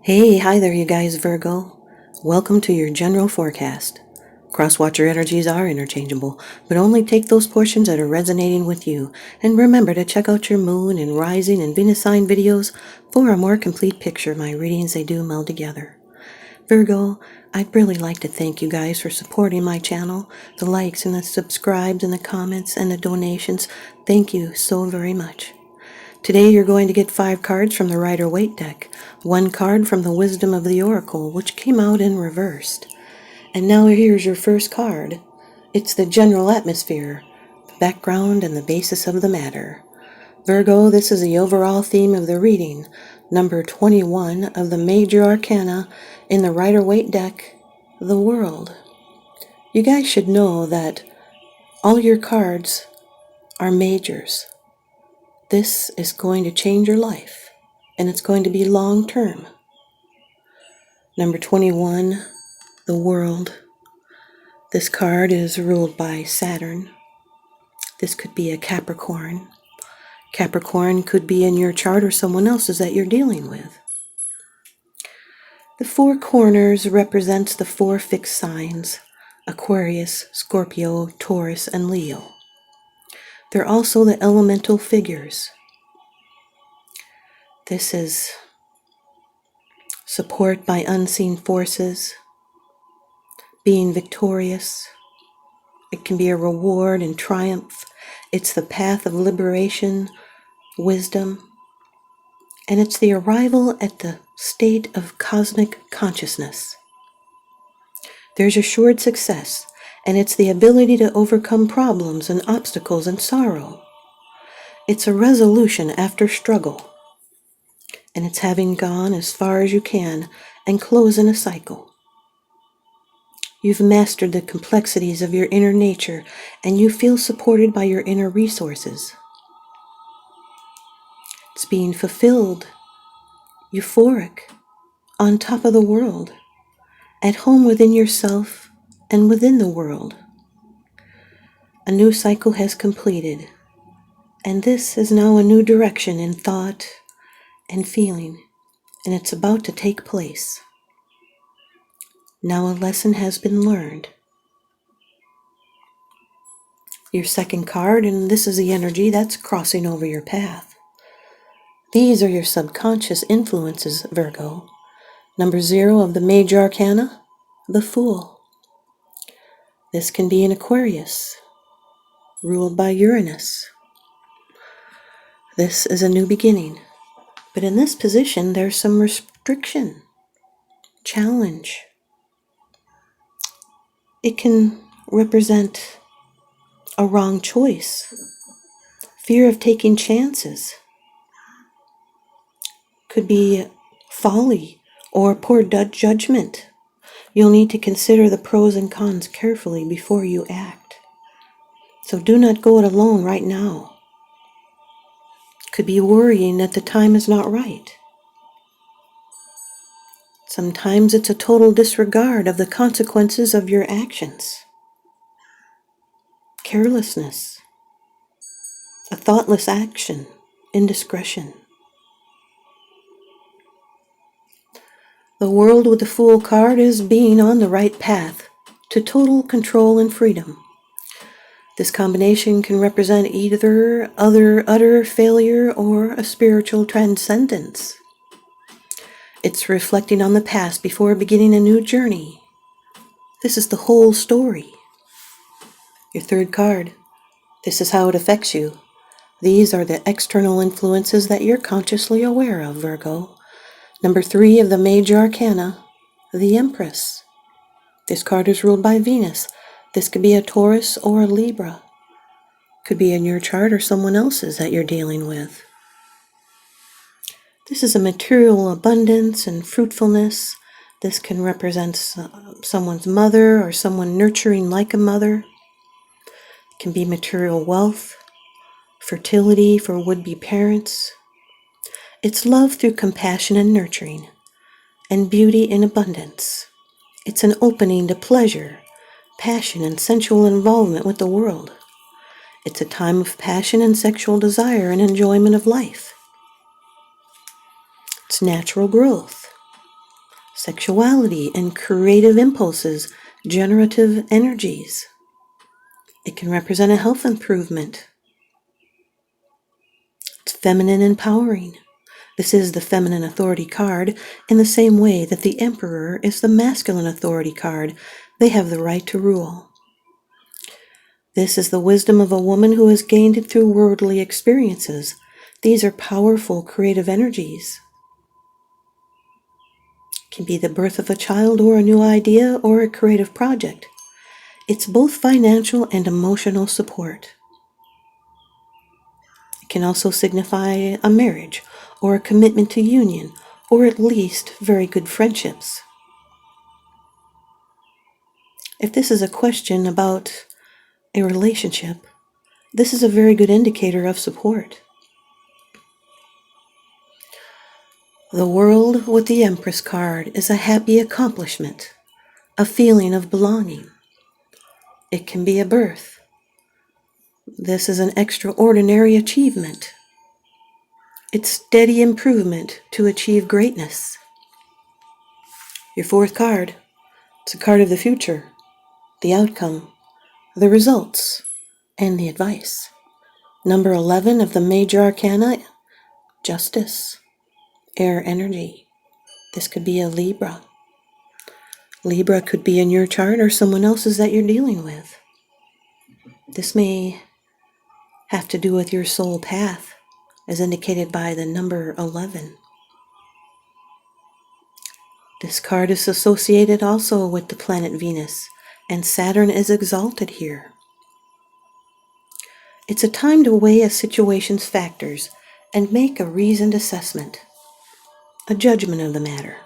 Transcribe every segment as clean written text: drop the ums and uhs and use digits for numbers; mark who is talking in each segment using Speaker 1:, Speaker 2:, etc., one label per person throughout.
Speaker 1: Hi there, you guys, Virgo. Welcome to your general forecast. Cross-watcher energies are interchangeable, but only take those portions that are resonating with you. And remember to check out your moon and rising and Venus sign videos for a more complete picture. My readings, they do meld together. Virgo, I'd really like to thank you guys for supporting my channel. The likes and the subscribes and the comments and the donations. Thank you so very much. Today you're going to get 5 cards from the Rider-Waite deck, 1 card from the Wisdom of the Oracle, which came out in reversed. And now here's your first card. It's the general atmosphere, the background and the basis of the matter. Virgo, this is the overall theme of the reading, number 21 of the major arcana in the Rider-Waite deck, the World. You guys should know that all your cards are majors. This is going to change your life, and it's going to be long term. Number 21, the World. This card is ruled by Saturn. This could be a Capricorn. Capricorn could be in your chart or someone else's that you're dealing with. The 4 corners represents the 4 fixed signs: Aquarius, Scorpio, Taurus, and Leo. They're also the elemental figures. This is support by unseen forces, being victorious. It can be a reward and triumph. It's the path of liberation, wisdom, and it's the arrival at the state of cosmic consciousness. There's assured success, and it's the ability to overcome problems and obstacles and sorrow. It's a resolution after struggle, and it's having gone as far as you can and closing a cycle. You've mastered the complexities of your inner nature, and you feel supported by your inner resources. It's being fulfilled, euphoric, on top of the world, at home within yourself and within the world. A new cycle has completed, and this is now a new direction in thought and feeling, and it's about to take place. Now a lesson has been learned. Your second card, and this is the energy that's crossing over your path. These are your subconscious influences, Virgo. Number 0 of the major arcana, the Fool. This can be an Aquarius, ruled by Uranus. This is a new beginning, but in this position there's some restriction, challenge. It can represent a wrong choice, fear of taking chances. Could be folly or poor judgment. You'll need to consider the pros and cons carefully before you act. So do not go it alone right now. Could be worrying that the time is not right. Sometimes it's a total disregard of the consequences of your actions. Carelessness, a thoughtless action, indiscretion. The World with the Fool card is being on the right path to total control and freedom. This combination can represent either utter failure or a spiritual transcendence. It's reflecting on the past before beginning a new journey. This is the whole story. Your third card, this is how it affects you. These are the external influences that you're consciously aware of, Virgo. Number 3 of the major arcana, the Empress. This card is ruled by Venus. This could be a Taurus or a Libra. Could be in your chart or someone else's that you're dealing with. This is a material abundance and fruitfulness. This can represent someone's mother or someone nurturing like a mother. It can be material wealth, fertility for would-be parents. It's love through compassion and nurturing, and beauty in abundance. It's an opening to pleasure, passion, and sensual involvement with the world. It's a time of passion and sexual desire and enjoyment of life. It's natural growth. sexuality and creative impulses, generative energies. It can represent a health improvement. It's feminine empowering. This is the feminine authority card in the same way that the Emperor is the masculine authority card. They have the right to rule. This is the wisdom of a woman who has gained it through worldly experiences. These are powerful creative energies. It can be the birth of a child or a new idea or a creative project. It's both financial and emotional support. It can also signify a marriage or a commitment to union, or at least very good friendships. If this is a question about a relationship, this is a very good indicator of support. The world with the Empress card is a happy accomplishment, a feeling of belonging. It can be a birth. This is an extraordinary achievement. It's steady improvement to achieve greatness. Your fourth card, it's a card of the future, the outcome, the results, and the advice. Number 11 of the major arcana, justice, air energy. This could be a Libra. Libra could be in your chart or someone else's that you're dealing with. This may have to do with your soul path, as indicated by the number 11. This card is associated also with the planet Venus, and Saturn is exalted here. It's a time to weigh a situation's factors and make a reasoned assessment, a judgment of the matter.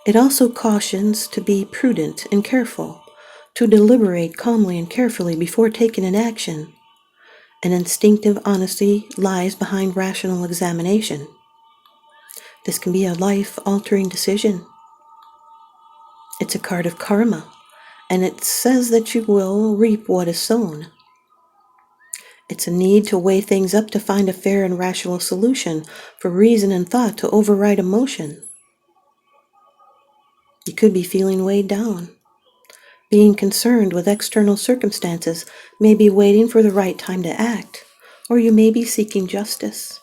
Speaker 1: It also cautions to be prudent and careful, to deliberate calmly and carefully before taking an action. An instinctive honesty lies behind rational examination. This can be a life-altering decision. It's a card of karma, and it says that you will reap what is sown. It's a need to weigh things up to find a fair and rational solution, for reason and thought to override emotion. You could be feeling weighed down. Being concerned with external circumstances, may be waiting for the right time to act, or you may be seeking justice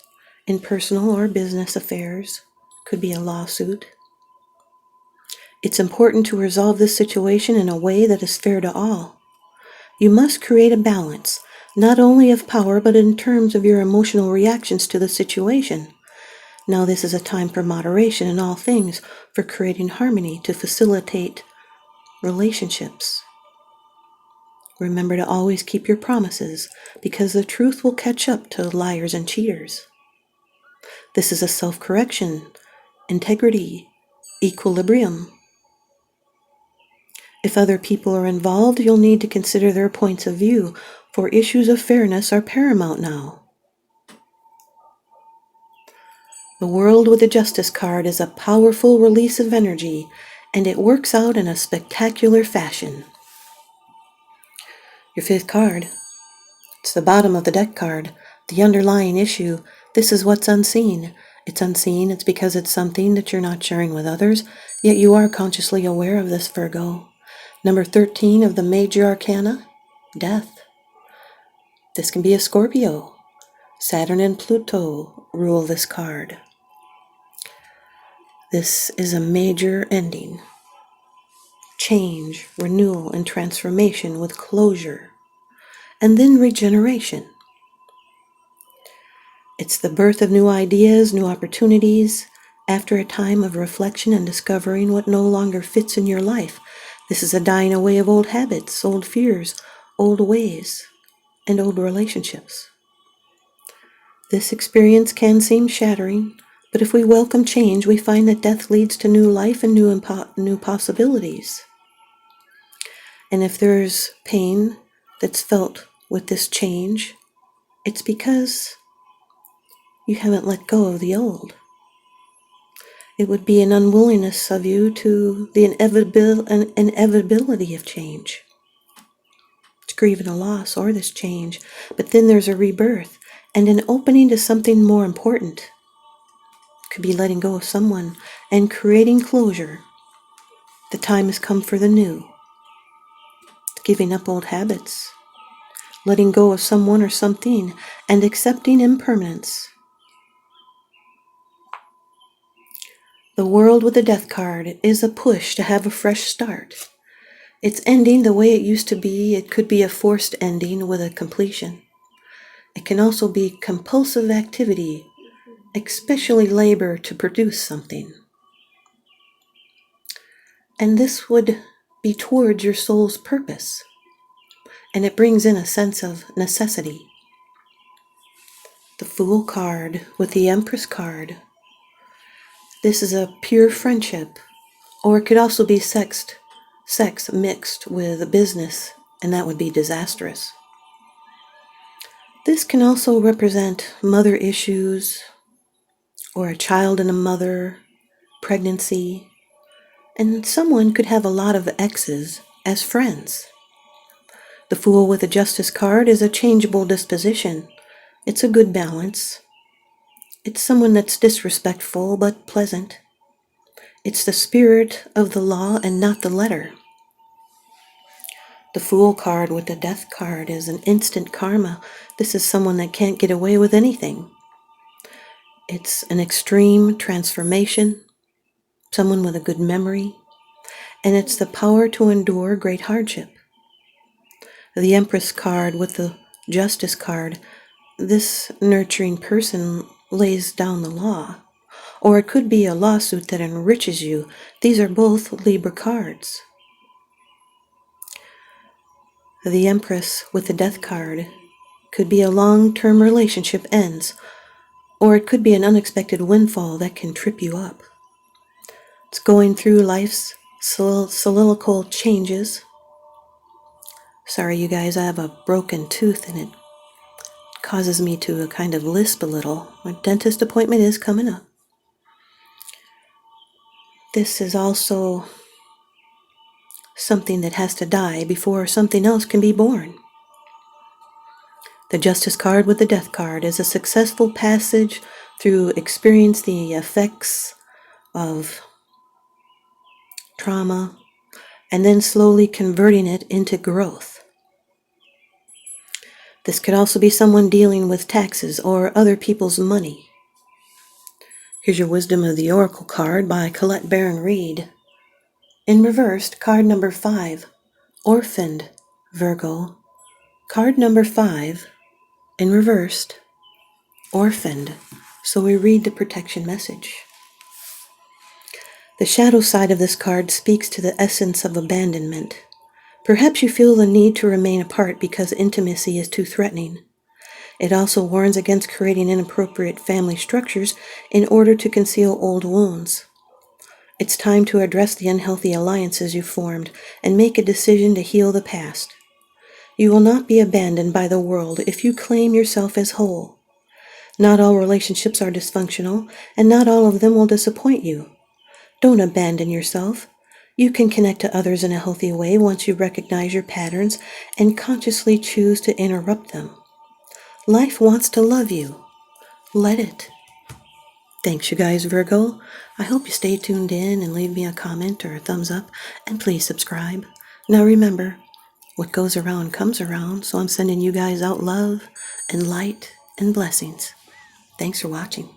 Speaker 1: in personal or business affairs. Could be a lawsuit. It's important to resolve this situation in a way that is fair to all. You must create a balance, not only of power, but in terms of your emotional reactions to the situation. Now this is a time for moderation in all things, for creating harmony to facilitate relationships. Remember to always keep your promises, because the truth will catch up to liars and cheaters. This is a self-correction, integrity, equilibrium. If other people are involved, you'll need to consider their points of view, for issues of fairness are paramount now. The world with the Justice card is a powerful release of energy, and it works out in a spectacular fashion. Your fifth card, it's the bottom of the deck card, the underlying issue. This is what's unseen. It's unseen, it's because it's something that you're not sharing with others, yet you are consciously aware of this, Virgo. Number 13 of the major arcana, death. This can be a Scorpio. Saturn and Pluto rule this card. This is a major ending. Change, renewal, and transformation with closure, and then regeneration. It's the birth of new ideas, new opportunities, after a time of reflection and discovering what no longer fits in your life. This is a dying away of old habits, old fears, old ways, and old relationships. This experience can seem shattering, but if we welcome change, we find that death leads to new life and new possibilities. And if there's pain that's felt with this change, it's because you haven't let go of the old. It would be an unwillingness of you to the inevitability of change. It's grieving a loss or this change, but then there's a rebirth and an opening to something more important. Could be letting go of someone and creating closure. The time has come for the new. Giving up old habits, letting go of someone or something, and accepting impermanence. The world with the Death card is a push to have a fresh start. It's ending the way it used to be. It could be a forced ending with a completion. It can also be compulsive activity, especially labor to produce something. And this would be towards your soul's purpose. And it brings in a sense of necessity. The Fool card with the Empress card. This is a pure friendship, or it could also be sex mixed with business, and that would be disastrous. This can also represent mother issues, or a child and a mother, pregnancy, and someone could have a lot of exes as friends. The Fool with the Justice card is a changeable disposition. It's a good balance. It's someone that's disrespectful but pleasant. It's the spirit of the law and not the letter. The Fool card with the Death card is an instant karma. This is someone that can't get away with anything. It's an extreme transformation, someone with a good memory, and it's the power to endure great hardship. The Empress card with the Justice card, this nurturing person lays down the law. Or it could be a lawsuit that enriches you. These are both Libra cards. The Empress with the Death card could be a long-term relationship ends, or it could be an unexpected windfall that can trip you up. It's going through life's cylindrical changes. Sorry, you guys, I have a broken tooth and it causes me to kind of lisp a little. My dentist appointment is coming up. This is also something that has to die before something else can be born. The Justice card with the Death card is a successful passage through experience the effects of trauma and then slowly converting it into growth. This could also be someone dealing with taxes or other people's money. Here's your Wisdom of the Oracle card by Colette Baron Reed. In reversed, card number 5, Orphaned, Virgo. Card number 5, in reversed, Orphaned. So we read the protection message. The shadow side of this card speaks to the essence of abandonment. Perhaps you feel the need to remain apart because intimacy is too threatening. It also warns against creating inappropriate family structures in order to conceal old wounds. It's time to address the unhealthy alliances you formed and make a decision to heal the past. You will not be abandoned by the world if you claim yourself as whole. Not all relationships are dysfunctional, and not all of them will disappoint you. Don't abandon yourself. You can connect to others in a healthy way once you recognize your patterns and consciously choose to interrupt them. Life wants to love you. Let it. Thanks, you guys, Virgo. I hope you stay tuned in and leave me a comment or a thumbs up, and please subscribe. Now remember, what goes around comes around, so I'm sending you guys out love and light and blessings. Thanks for watching.